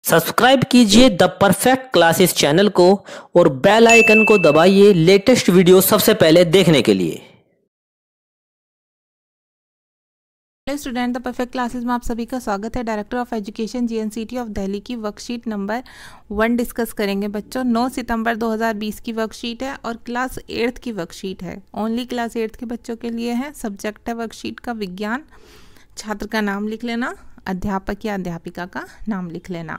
Subscribe कीजिए the perfect classes channel को और बेल आइकन को दबाइए लेटेस्ट वीडियो सबसे पहले देखने के लिए। Hello student, the perfect classes में आप सभी का स्वागत है। Director of education GNCT of Delhi की वर्कशीट नंबर 1 डिस्कस करेंगे बच्चों। 9 सितंबर 2020 की वर्कशीट है और क्लास 8th की वर्कशीट है। ओनली क्लास 8th के बच्चों के लिए है। सब्जेक्ट है वर्कशीट का विज्ञान। छात्र का नाम लिख लेना, अध्यापक या अध्यापिका का नाम लिख लेना।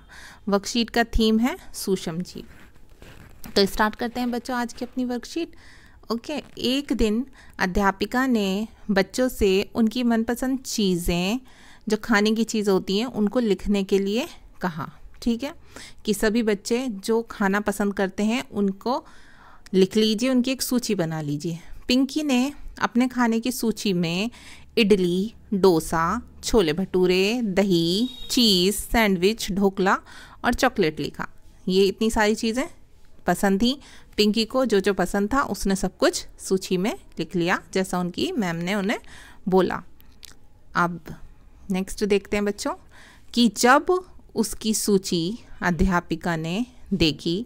वर्कशीट का थीम है सूक्ष्म जीव। तो स्टार्ट करते हैं बच्चों आज की अपनी वर्कशीट। ओके, एक दिन अध्यापिका ने बच्चों से उनकी मनपसंद चीज़ें, जो खाने की चीज़ें होती हैं, उनको लिखने के लिए कहा। ठीक है, कि सभी बच्चे जो खाना पसंद करते हैं उनको लिख लीजिए, उनकी एक सूची बना लीजिए। पिंकी ने अपने खाने की सूची में इडली, डोसा, छोले भटूरे, दही, चीज़, सैंडविच, ढोकला और चॉकलेट लिखा। ये इतनी सारी चीज़ें पसंद थी पिंकी को। जो जो पसंद था उसने सब कुछ सूची में लिख लिया, जैसा उनकी मैम ने उन्हें बोला। अब नेक्स्ट देखते हैं बच्चों कि जब उसकी सूची अध्यापिका ने देखी,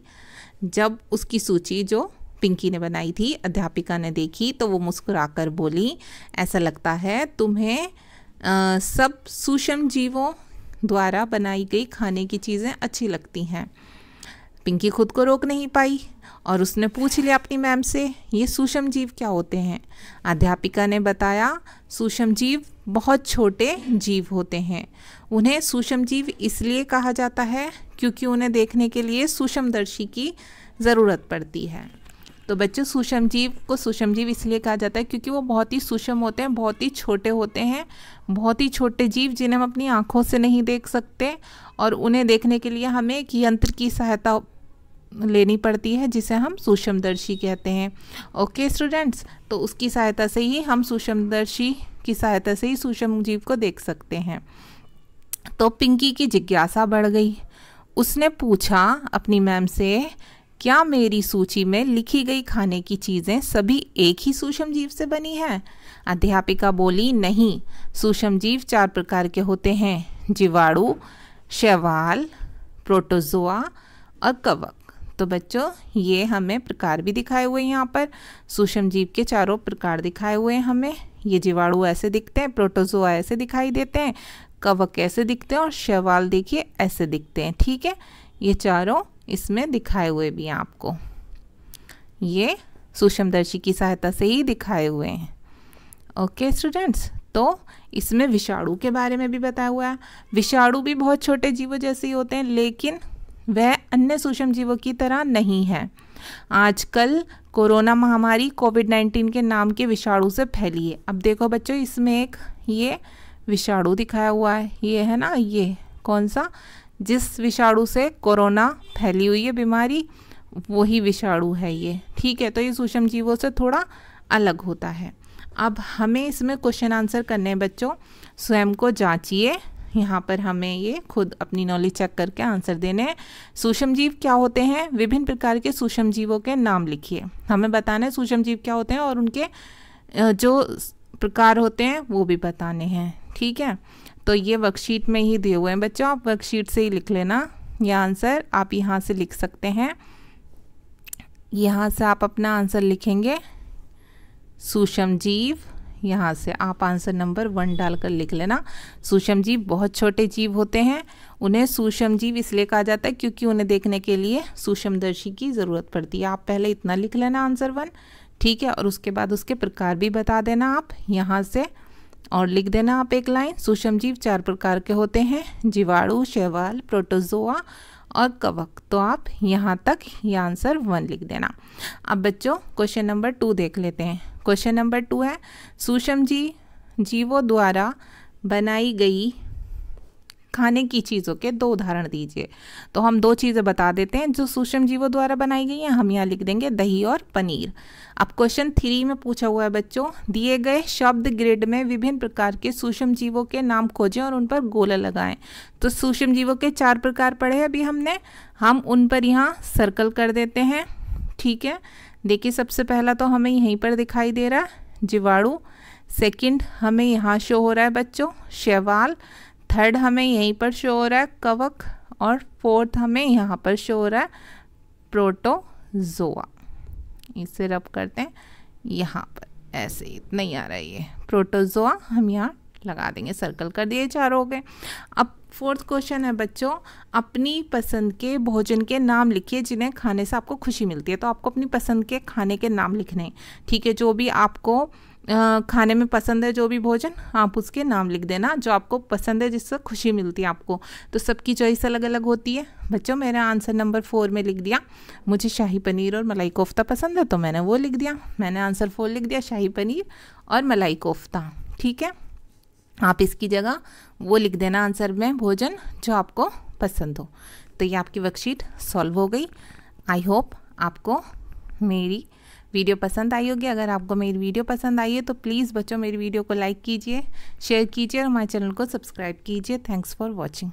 जब उसकी सूची जो पिंकी ने बनाई थी अध्यापिका ने देखी, तो वो मुस्कुराकर बोली, ऐसा लगता है तुम्हें सब सूक्ष्म जीवों द्वारा बनाई गई खाने की चीज़ें अच्छी लगती हैं। पिंकी खुद को रोक नहीं पाई और उसने पूछ लिया अपनी मैम से, ये सूक्ष्म जीव क्या होते हैं। अध्यापिका ने बताया, सूक्ष्म जीव बहुत छोटे जीव होते हैं। उन्हें सूक्ष्म जीव इसलिए कहा जाता है क्योंकि उन्हें देखने के लिए सूक्ष्मदर्शी की ज़रूरत पड़ती है। तो बच्चों, सूक्ष्म जीव को सूक्ष्म जीव इसलिए कहा जाता है क्योंकि वो बहुत ही सूक्ष्म होते हैं, बहुत ही छोटे होते हैं। बहुत ही छोटे जीव जिन्हें हम अपनी आँखों से नहीं देख सकते, और उन्हें देखने के लिए हमें एक यंत्र की सहायता लेनी पड़ती है जिसे हम सूक्ष्मदर्शी कहते हैं। ओके स्टूडेंट्स, तो उसकी सहायता से ही हम सूक्ष्मदर्शी की सहायता से ही सूक्ष्म जीव को देख सकते हैं। तो पिंकी की जिज्ञासा बढ़ गई। उसने पूछा अपनी मैम से, क्या मेरी सूची में लिखी गई खाने की चीज़ें सभी एक ही सूक्ष्म जीव से बनी हैं? अध्यापिका बोली, नहीं, सूक्ष्म जीव 4 प्रकार के होते हैं, जीवाणु, शैवाल, प्रोटोजोआ और कवक। तो बच्चों, ये हमें प्रकार भी दिखाए हुए हैं यहाँ पर। सूक्ष्म जीव के 4 प्रकार दिखाए हुए हैं हमें। ये जीवाणु ऐसे दिखते हैं, प्रोटोजोआ ऐसे दिखाई देते हैं, कवक ऐसे दिखते हैं और शैवाल देखिए ऐसे दिखते हैं। ठीक है, ये चारों इसमें दिखाए हुए भी हैं आपको। ये सूक्ष्मदर्शी की सहायता से ही दिखाए हुए हैं। ओके स्टूडेंट्स, तो इसमें विषाणु के बारे में भी बताया हुआ है। विषाणु भी बहुत छोटे जीवों जैसे ही होते हैं, लेकिन वह अन्य सूक्ष्म जीवों की तरह नहीं है। आजकल कोरोना महामारी कोविड-19 के नाम के विषाणु से फैली है। अब देखो बच्चों, इसमें एक ये विषाणु दिखाया हुआ है, ये है ना, ये कौन सा, जिस विषाणु से कोरोना फैली हुई है बीमारी, वही विषाणु है ये। ठीक है, तो ये सूक्ष्म जीवों से थोड़ा अलग होता है। अब हमें इसमें क्वेश्चन आंसर करने हैं बच्चों। स्वयं को जांचिए, यहाँ पर हमें ये खुद अपनी नॉलेज चेक करके आंसर देने हैं। सूक्ष्म जीव क्या होते हैं? विभिन्न प्रकार के सूक्ष्म जीवों के नाम लिखिए। हमें बताना है सूक्ष्म जीव क्या होते हैं और उनके जो प्रकार होते हैं वो भी बताने हैं। ठीक है, तो ये वर्कशीट में ही दिए हुए हैं बच्चों, आप वर्कशीट से ही लिख लेना। यह आंसर आप यहाँ से लिख सकते हैं। यहाँ से आप अपना आंसर लिखेंगे, सूक्ष्म जीव। यहाँ से आप आंसर नंबर 1 डालकर लिख लेना। सूक्ष्म जीव बहुत छोटे जीव होते हैं। उन्हें सूक्ष्म जीव इसलिए कहा जाता है क्योंकि उन्हें देखने के लिए सूक्ष्मदर्शी की ज़रूरत पड़ती है। आप पहले इतना लिख लेना आंसर 1। ठीक है, और उसके बाद उसके प्रकार भी बता देना आप यहाँ से, और लिख देना आप एक लाइन, सूक्ष्म जीव 4 प्रकार के होते हैं, जीवाणु, शैवाल, प्रोटोजोआ और कवक। तो आप यहाँ तक ये आंसर 1 लिख देना। अब बच्चों, क्वेश्चन नंबर 2 देख लेते हैं। क्वेश्चन नंबर 2 है, सूक्ष्म जीवों द्वारा बनाई गई खाने की चीज़ों के 2 उदाहरण दीजिए। तो हम 2 चीज़ें बता देते हैं जो सूक्ष्म जीवों द्वारा बनाई गई हैं। हम यहाँ लिख देंगे दही और पनीर। अब क्वेश्चन 3 में पूछा हुआ है बच्चों, दिए गए शब्द ग्रिड में विभिन्न प्रकार के सूक्ष्म जीवों के नाम खोजें और उन पर गोला लगाएं। तो सूक्ष्म जीवों के 4 प्रकार पढ़े अभी हमने, हम उन पर यहाँ सर्कल कर देते हैं। ठीक है, देखिए सबसे पहला तो हमें यहीं पर दिखाई दे रहा है जीवाणु, सेकंड हमें यहाँ शो हो रहा है बच्चों शैवाल, थर्ड हमें यहीं पर शो हो रहा है कवक, और फोर्थ हमें यहाँ पर शो हो रहा है प्रोटोजोआ। इसे रब करते हैं, यहाँ पर ऐसे ही नहीं आ रहा है ये प्रोटोजोआ, हम यहाँ लगा देंगे, सर्कल कर दिए, चार हो गए। अब फोर्थ क्वेश्चन है बच्चों, अपनी पसंद के भोजन के नाम लिखिए जिन्हें खाने से आपको खुशी मिलती है। तो आपको अपनी पसंद के खाने के नाम लिखने हैं, ठीक है। जो भी आपको खाने में पसंद है, जो भी भोजन, आप उसके नाम लिख देना जो आपको पसंद है, जिससे खुशी मिलती है आपको। तो सबकी चॉइस अलग अलग होती है बच्चों। मेरा आंसर नंबर 4 में लिख दिया, मुझे शाही पनीर और मलाई कोफ्ता पसंद है तो मैंने वो लिख दिया। मैंने आंसर 4 लिख दिया, शाही पनीर और मलाई कोफ्ता, ठीक है। आप इसकी जगह वो लिख देना आंसर में, भोजन जो आपको पसंद हो। तो ये आपकी वर्कशीट सॉल्व हो गई। आई होप आपको मेरी वीडियो पसंद आई होगी। अगर आपको मेरी वीडियो पसंद आई है तो प्लीज़ बच्चों मेरी वीडियो को लाइक कीजिए, शेयर कीजिए और हमारे चैनल को सब्सक्राइब कीजिए। Thanks for watching.